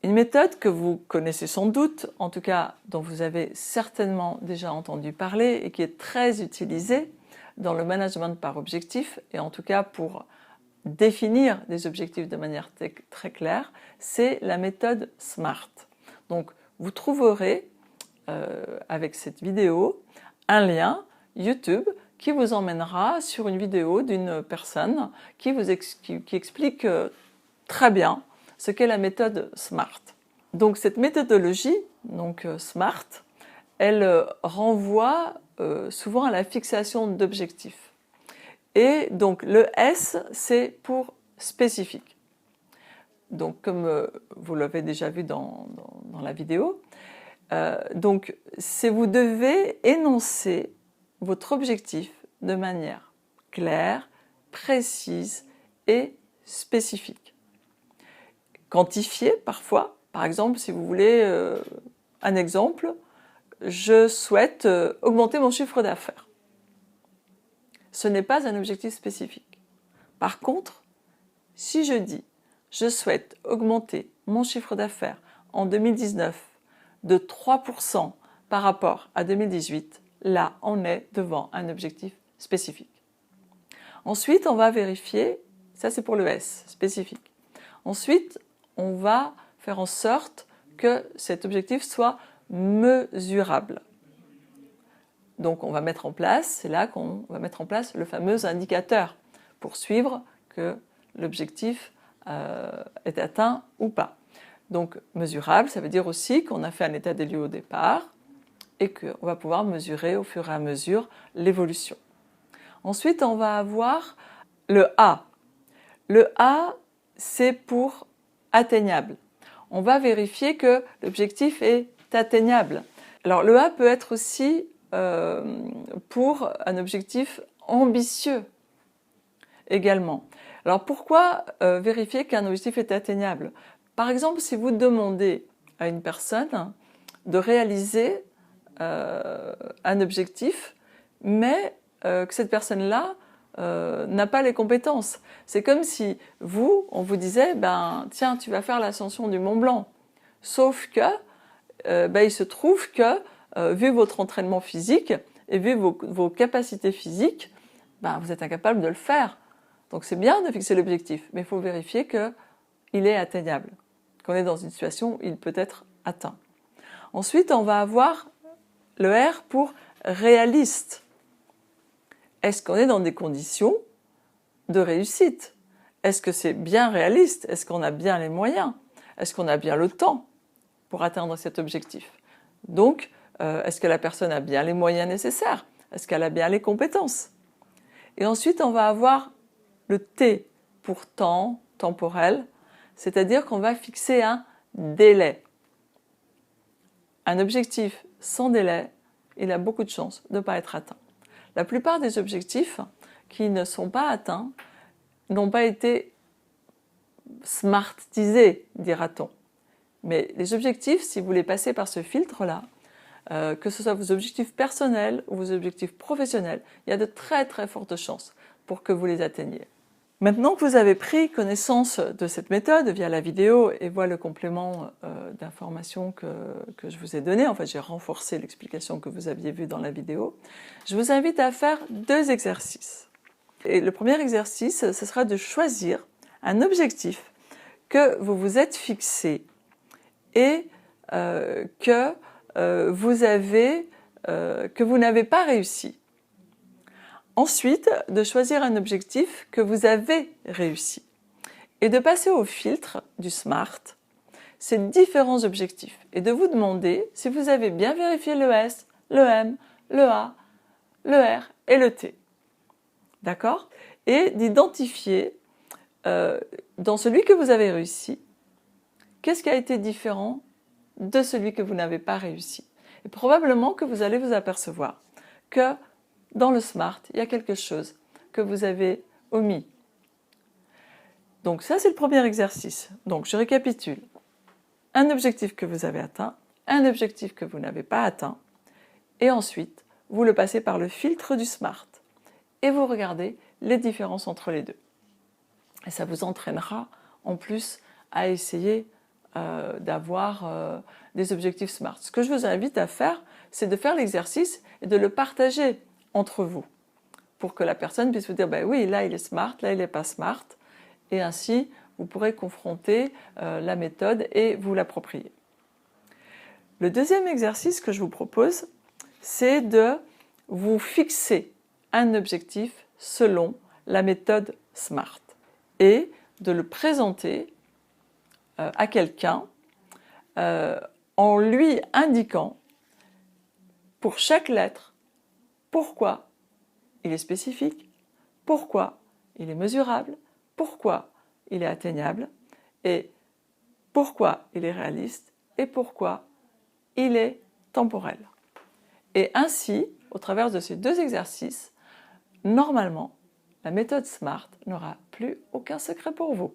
Une méthode que vous connaissez sans doute, en tout cas dont vous avez certainement déjà entendu parler et qui est très utilisée dans le management par objectif et en tout cas pour définir des objectifs de manière très claire, c'est la méthode SMART. Donc vous trouverez avec cette vidéo un lien YouTube qui vous emmènera sur une vidéo d'une personne qui explique très bien ce qu'est la méthode SMART. Donc cette méthodologie, donc SMART, elle renvoie souvent à la fixation d'objectifs. Et donc le S, c'est pour spécifique. Donc comme vous l'avez déjà vu dans la vidéo, donc c'est vous devez énoncer votre objectif de manière claire, précise et spécifique. Quantifier parfois, par exemple si vous voulez un exemple, je souhaite augmenter mon chiffre d'affaires. Ce n'est pas un objectif spécifique. Par contre, si je dis je souhaite augmenter mon chiffre d'affaires en 2019 de 3% par rapport à 2018, là on est devant un objectif spécifique. Ensuite, on va vérifier, ça c'est pour le S, spécifique. Ensuite, on va faire en sorte que cet objectif soit mesurable. Donc on va mettre en place, c'est là qu'on va mettre en place le fameux indicateur pour suivre que l'objectif est atteint ou pas. Donc mesurable, ça veut dire aussi qu'on a fait un état des lieux au départ et qu'on va pouvoir mesurer au fur et à mesure l'évolution. Ensuite, on va avoir le A. Le A, c'est pour atteignable. On va vérifier que l'objectif est atteignable. Alors le A peut être aussi pour un objectif ambitieux également. Alors pourquoi vérifier qu'un objectif est atteignable? Par exemple, si vous demandez à une personne de réaliser un objectif, mais que cette personne-là n'a pas les compétences. C'est comme si on vous disait, tiens, tu vas faire l'ascension du Mont Blanc. Sauf que, il se trouve que, vu votre entraînement physique et vu vos capacités physiques, vous êtes incapable de le faire. Donc c'est bien de fixer l'objectif, mais il faut vérifier qu'il est atteignable, qu'on est dans une situation où il peut être atteint. Ensuite, on va avoir le R pour réaliste. Est-ce qu'on est dans des conditions de réussite? Est-ce que c'est bien réaliste? Est-ce qu'on a bien les moyens? Est-ce qu'on a bien le temps pour atteindre cet objectif? Donc, est-ce que la personne a bien les moyens nécessaires? Est-ce qu'elle a bien les compétences? Et ensuite, on va avoir le T pour temps, temporel, c'est-à-dire qu'on va fixer un délai. Un objectif sans délai, il a beaucoup de chances de ne pas être atteint. La plupart des objectifs qui ne sont pas atteints n'ont pas été smartisés, dira-t-on. Mais les objectifs, si vous les passez par ce filtre-là, que ce soit vos objectifs personnels ou vos objectifs professionnels, il y a de très très fortes chances pour que vous les atteigniez. Maintenant que vous avez pris connaissance de cette méthode via la vidéo et voilà le complément d'informations que je vous ai donné, en fait j'ai renforcé l'explication que vous aviez vue dans la vidéo, je vous invite à faire 2 exercices. Et le premier exercice, ce sera de choisir un objectif que vous vous êtes fixé et que vous n'avez pas réussi. Ensuite, de choisir un objectif que vous avez réussi et de passer au filtre du SMART ces différents objectifs et de vous demander si vous avez bien vérifié le S, le M, le A, le R et le T. D'accord? Et d'identifier dans celui que vous avez réussi, qu'est-ce qui a été différent de celui que vous n'avez pas réussi. Et probablement que vous allez vous apercevoir que dans le SMART, il y a quelque chose que vous avez omis. Donc ça, c'est le premier exercice. Donc je récapitule. Un objectif que vous avez atteint, un objectif que vous n'avez pas atteint, et ensuite, vous le passez par le filtre du SMART. Et vous regardez les différences entre les deux. Et ça vous entraînera en plus à essayer d'avoir des objectifs SMART. Ce que je vous invite à faire, c'est de faire l'exercice et de le partager entre vous pour que la personne puisse vous dire ben oui, là il est SMART, là il n'est pas SMART, et ainsi vous pourrez confronter la méthode et vous l'approprier. Le deuxième exercice que je vous propose, c'est de vous fixer un objectif selon la méthode SMART et de le présenter à quelqu'un en lui indiquant pour chaque lettre pourquoi il est spécifique, pourquoi il est mesurable, pourquoi il est atteignable et pourquoi il est réaliste et pourquoi il est temporel. Et ainsi, au travers de ces deux exercices, normalement, la méthode SMART n'aura plus aucun secret pour vous.